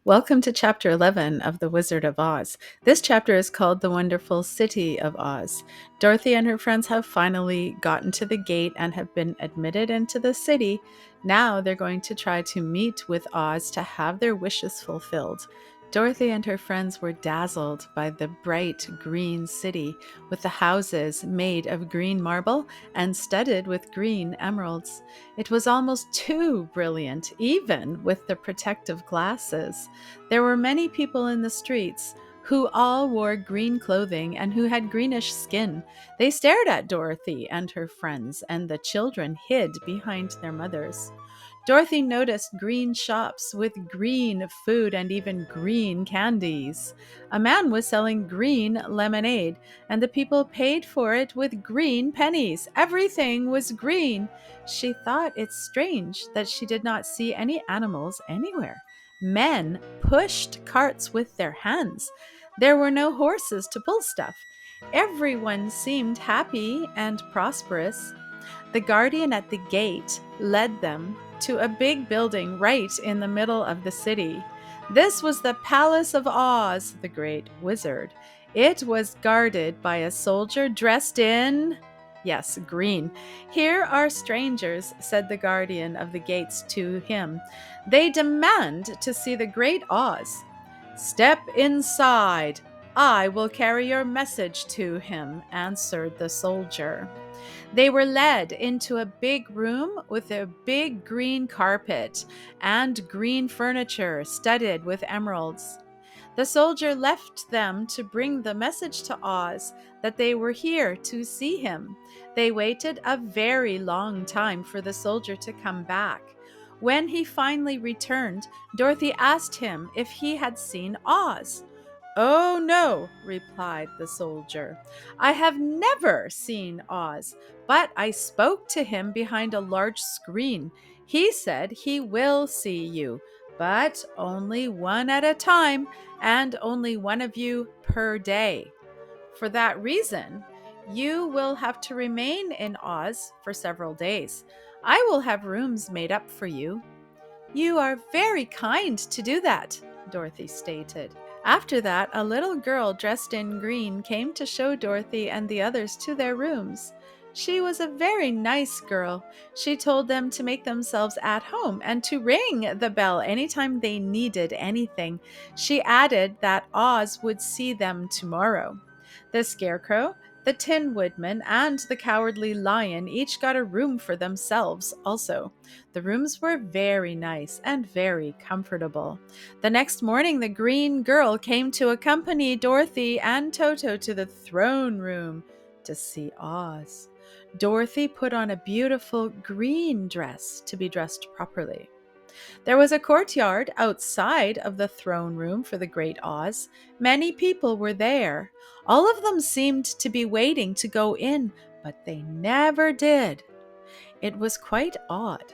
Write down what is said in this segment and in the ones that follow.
Welcome to Chapter 11 of The Wizard of Oz. This chapter is called The Wonderful City of Oz. Dorothy and her friends have finally gotten to the gate and have been admitted into the city. Now they're going to try to meet with Oz to have their wishes fulfilled. Dorothy and her friends were dazzled by the bright green city with the houses made of green marble and studded with green emeralds. It was almost too brilliant, even with the protective glasses. There were many people in the streets who all wore green clothing and who had greenish skin. They stared at Dorothy and her friends, and the children hid behind their mothers. Dorothy noticed green shops with green food and even green candies. A man was selling green lemonade, and the people paid for it with green pennies. Everything was green. She thought it strange that she did not see any animals anywhere. Men pushed carts with their hands. There were no horses to pull stuff. Everyone seemed happy and prosperous. The guardian at the gate led them to a big building right in the middle of the city. This was the Palace of Oz, the Great Wizard. It was guarded by a soldier dressed in, yes, green. "Here are strangers," said the guardian of the gates to him. "They demand to see the Great Oz." "Step inside. I will carry your message to him," answered the soldier. They were led into a big room with a big green carpet and green furniture studded with emeralds. The soldier left them to bring the message to Oz that they were here to see him. They waited a very long time for the soldier to come back. When he finally returned, Dorothy asked him if he had seen Oz. "Oh, no," replied the soldier. "I have never seen Oz, but I spoke to him behind a large screen. He said he will see you, but only one at a time, and only one of you per day. For that reason, you will have to remain in Oz for several days. I will have rooms made up for you." "You are very kind to do that," Dorothy stated. After that, a little girl dressed in green came to show Dorothy and the others to their rooms. She was a very nice girl. She told them to make themselves at home and to ring the bell anytime they needed anything. She added that Oz would see them tomorrow. The Scarecrow, the Tin Woodman, and the Cowardly Lion each got a room for themselves also. The rooms were very nice and very comfortable. The next morning, the green girl came to accompany Dorothy and Toto to the throne room to see Oz. Dorothy put on a beautiful green dress to be dressed properly. There was a courtyard outside of the throne room for the Great Oz. Many people were there. All of them seemed to be waiting to go in, but they never did. It was quite odd.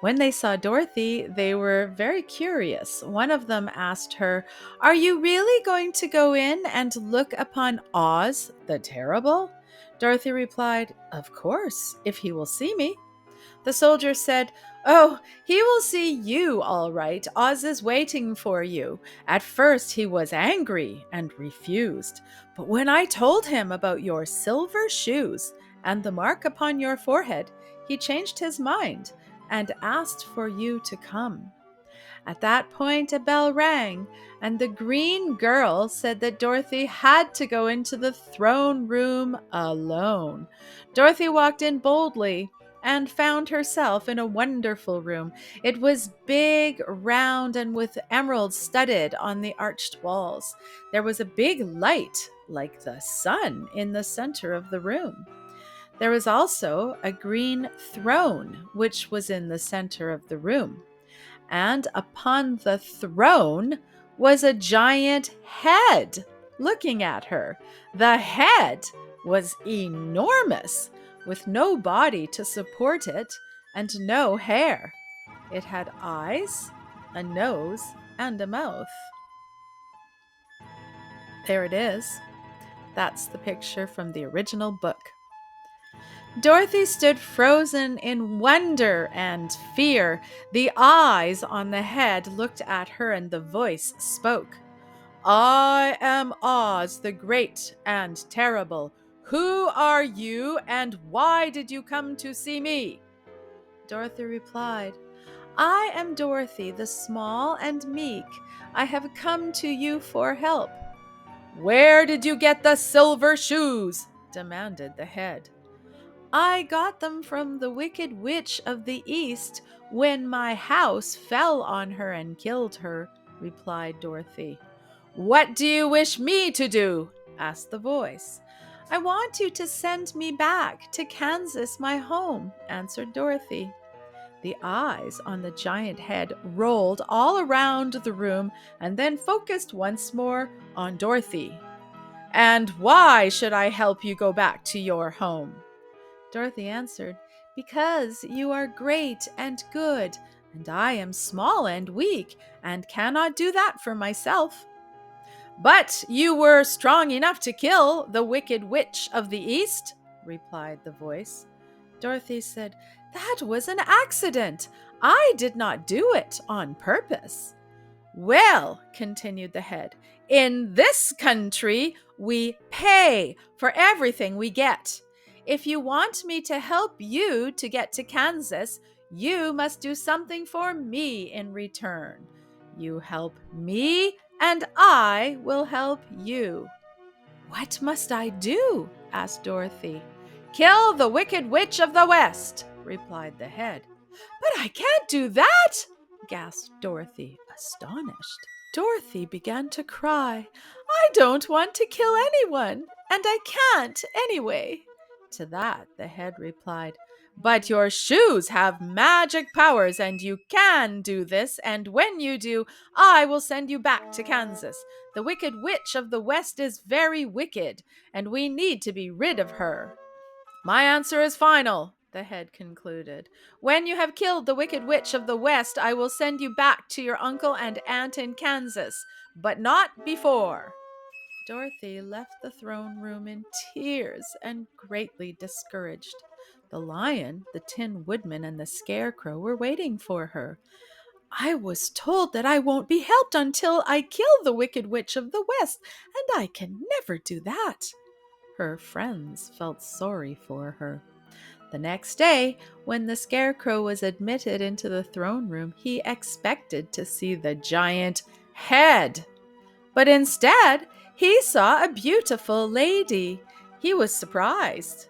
When they saw Dorothy, they were very curious. One of them asked her, "Are you really going to go in and look upon Oz the Terrible?" Dorothy replied, "Of course, if he will see me." The soldier said, "Oh, he will see you all right. Oz is waiting for you." At first he was angry and refused, but when I told him about your silver shoes and the mark upon your forehead, he changed his mind and asked for you to come. At that point, a bell rang, and the green girl said that Dorothy had to go into the throne room alone. Dorothy walked in boldly and found herself in a wonderful room. It was big, round, and with emeralds studded on the arched walls. There was a big light, like the sun, in the center of the room. There was also a green throne, which was in the center of the room. And upon the throne was a giant head looking at her. The head was enormous, with no body to support it and no hair. It had eyes, a nose, and a mouth. There it is. That's the picture from the original book. Dorothy stood frozen in wonder and fear. The eyes on the head looked at her, and the voice spoke. I am Oz, the great and terrible. Who are you, and why did you come to see me? Dorothy replied, I am Dorothy, the small and meek. I have come to you for help. Where did you get the silver shoes? Demanded the head. I got them from the wicked witch of the east when my house fell on her and killed her, replied Dorothy. What do you wish me to do? Asked the voice. I want you to send me back to Kansas, my home, answered Dorothy. The eyes on the giant head rolled all around the room and then focused once more on Dorothy. And why should I help you go back to your home? Dorothy answered, Because you are great and good, and I am small and weak, and cannot do that for myself. But you were strong enough to kill the wicked witch of the east, replied the voice. Dorothy said, That was an accident. I did not do it on purpose. Well, continued the head, in this country, we pay for everything we get. If you want me to help you to get to Kansas, you must do something for me in return. You help me, and I will help you. What must I do? Asked Dorothy. Kill the wicked witch of the West, replied the head. But I can't do that, gasped Dorothy, astonished. Dorothy began to cry. I don't want to kill anyone, and I can't anyway. To that, the head replied, But your shoes have magic powers, and you can do this, and when you do, I will send you back to Kansas. The wicked witch of the West is very wicked, and we need to be rid of her. My answer is final, the head concluded. When you have killed the wicked witch of the West, I will send you back to your uncle and aunt in Kansas, but not before. Dorothy left the throne room in tears and greatly discouraged. The lion, the Tin Woodman, and the Scarecrow were waiting for her. I was told that I won't be helped until I kill the wicked witch of the West, and I can never do that. Her friends felt sorry for her. The next day, when the Scarecrow was admitted into the throne room, he expected to see the giant head. But instead, he saw a beautiful lady. He was surprised.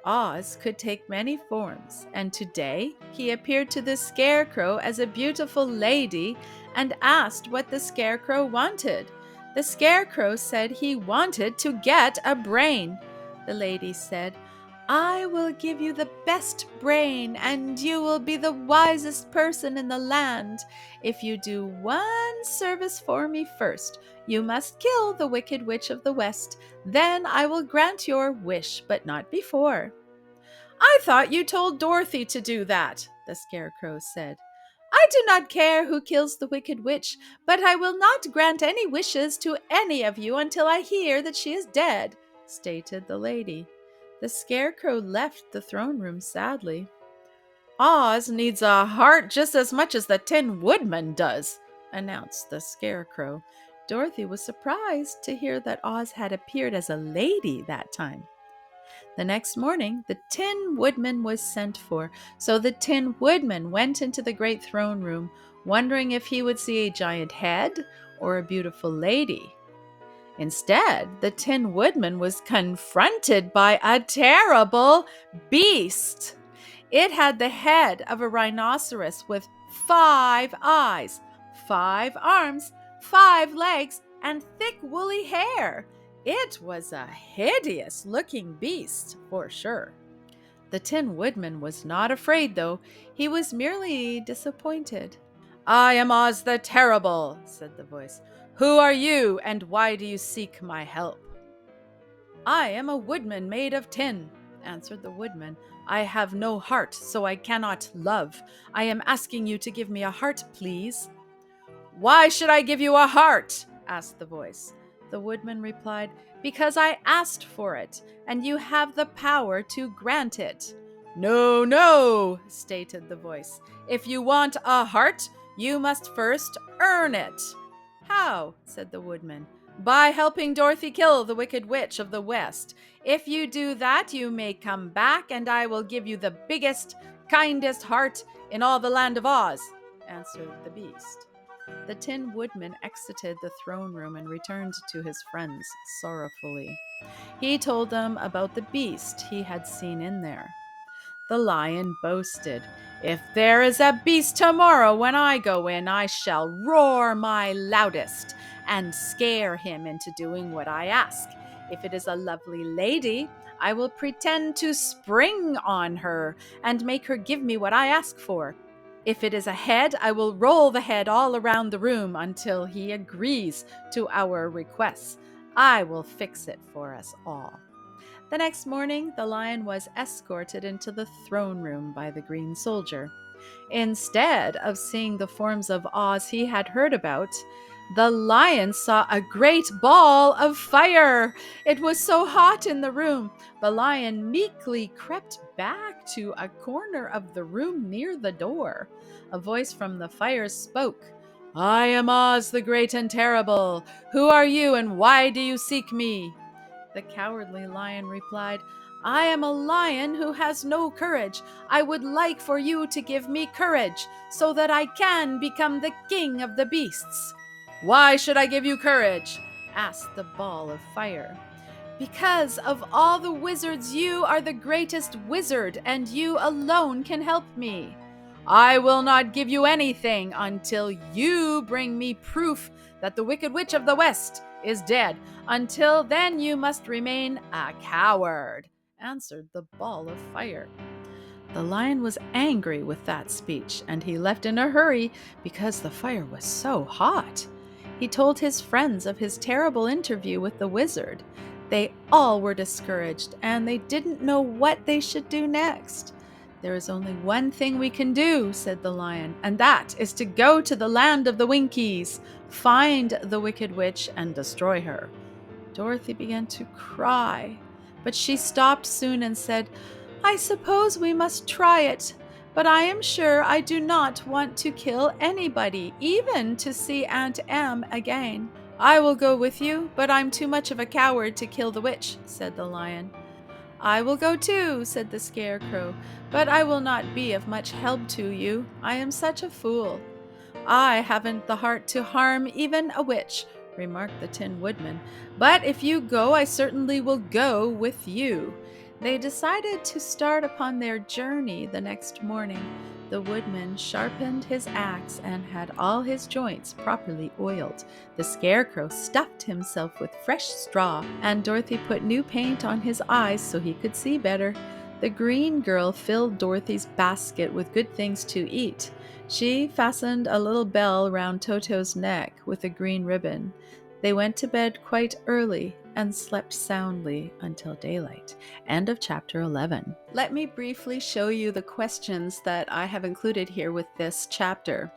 Oz could take many forms, and today he appeared to the Scarecrow as a beautiful lady and asked what the Scarecrow wanted. The Scarecrow said he wanted to get a brain. The lady said, I will give you the best brain, and you will be the wisest person in the land. If you do one service for me first, you must kill the wicked witch of the West. Then I will grant your wish, but not before. I thought you told Dorothy to do that, the Scarecrow said. I do not care who kills the wicked witch, but I will not grant any wishes to any of you until I hear that she is dead, stated the lady. The Scarecrow left the throne room sadly. Oz needs a heart just as much as the Tin Woodman does, announced the Scarecrow. Dorothy was surprised to hear that Oz had appeared as a lady that time. The next morning, the Tin Woodman was sent for, so the Tin Woodman went into the great throne room, wondering if he would see a giant head or a beautiful lady. Instead, the Tin Woodman was confronted by a terrible beast. It had the head of a rhinoceros with 5 eyes, 5 arms, 5 legs, and thick woolly hair. It was a hideous-looking beast, for sure. The Tin Woodman was not afraid, though. He was merely disappointed. I am Oz the Terrible, said the voice. Who are you, and why do you seek my help? I am a woodman made of tin, answered the woodman. I have no heart, so I cannot love. I am asking you to give me a heart, please. Why should I give you a heart? Asked the voice. The woodman replied, "Because I asked for it, and you have the power to grant it." "No, no," stated the voice. "If you want a heart, you must first earn it." "How?" said the woodman. "By helping Dorothy kill the Wicked Witch of the West. If you do that, you may come back, and I will give you the biggest, kindest heart in all the land of Oz," answered the beast. The Tin Woodman exited the throne room and returned to his friends sorrowfully. He told them about the beast he had seen in there. The lion boasted, "If there is a beast tomorrow when I go in, I shall roar my loudest and scare him into doing what I ask. If it is a lovely lady, I will pretend to spring on her and make her give me what I ask for. If it is a head, I will roll the head all around the room until he agrees to our requests. I will fix it for us all." The next morning, the lion was escorted into the throne room by the green soldier. Instead of seeing the forms of Oz he had heard about, the lion saw a great ball of fire. It was so hot in the room, the lion meekly crept back to a corner of the room near the door. A voice from the fire spoke. "I am Oz the Great and Terrible. Who are you and why do you seek me?" The cowardly lion replied, "I am a lion who has no courage. I would like for you to give me courage so that I can become the king of the beasts." "Why should I give you courage?" asked the ball of fire. "Because of all the wizards, you are the greatest wizard, and you alone can help me." "I will not give you anything until you bring me proof that the Wicked Witch of the West is dead. Until then, you must remain a coward," answered the ball of fire. The lion was angry with that speech, and he left in a hurry because the fire was so hot. He told his friends of his terrible interview with the wizard. They all were discouraged, and they didn't know what they should do next. "There is only one thing we can do," said the lion, "and that is to go to the land of the Winkies, find the Wicked Witch, and destroy her." Dorothy began to cry, but she stopped soon and said, "I suppose we must try it, but I am sure I do not want to kill anybody, even to see Aunt Em again." "I will go with you, but I'm too much of a coward to kill the witch," said the lion. "I will go too," said the Scarecrow, "but I will not be of much help to you. I am such a fool." "I haven't the heart to harm even a witch," remarked the Tin Woodman, "but if you go, I certainly will go with you." They decided to start upon their journey the next morning. The woodman sharpened his axe and had all his joints properly oiled. The Scarecrow stuffed himself with fresh straw, and Dorothy put new paint on his eyes so he could see better. The green girl filled Dorothy's basket with good things to eat. She fastened a little bell round Toto's neck with a green ribbon. They went to bed quite early and slept soundly until daylight. End of chapter 11. Let me briefly show you the questions that I have included here with this chapter.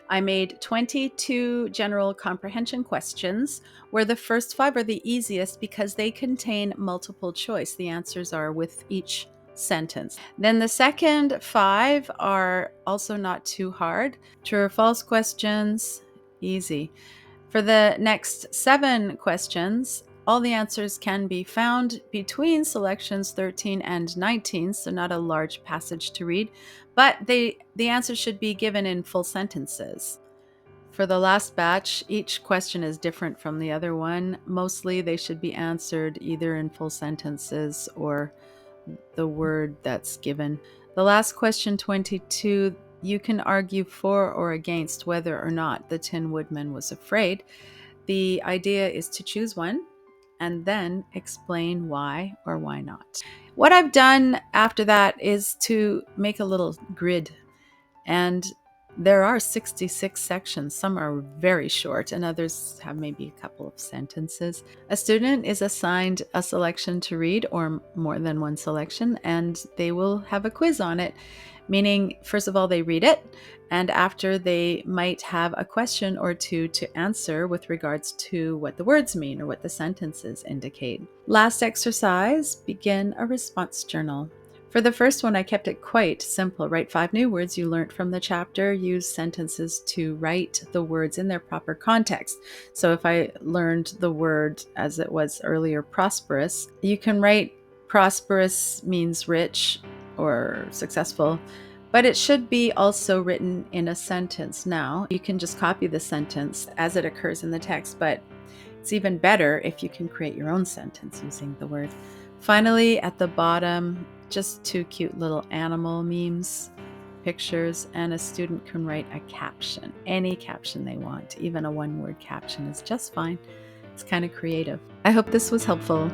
I made 22 general comprehension questions, where the first 5 are the easiest because they contain multiple choice. The answers are with each sentence. Then the second 5 are also not too hard. True or false questions, easy. For the next 7 questions, all the answers can be found between selections 13 and 19, so not a large passage to read, but the answers should be given in full sentences. For the last batch, each question is different from the other one. Mostly they should be answered either in full sentences or the word that's given. The last question, 22, you can argue for or against whether or not the Tin Woodman was afraid. The idea is to choose one and then explain why or why not. What I've done after that is to make a little grid, and there are 66 sections. Some are very short and others have maybe a couple of sentences. A student is assigned a selection to read or more than one selection, and they will have a quiz on it. meaning, first of all, they read it, and after they might have a question or two to answer with regards to what the words mean or what the sentences indicate. Last exercise, begin a response journal. For the first one, I kept it quite simple. Write 5 new words you learned from the chapter. Use sentences to write the words in their proper context. So if I learned the word, as it was earlier, prosperous, you can write prosperous means rich or successful, but it should be also written in a sentence. Now, you can just copy the sentence as it occurs in the text, but it's even better if you can create your own sentence using the word. Finally, at the bottom, just 2 cute little animal memes, pictures, and a student can write a caption, any caption they want. Even a 1-word caption is just fine. It's kind of creative. I hope this was helpful.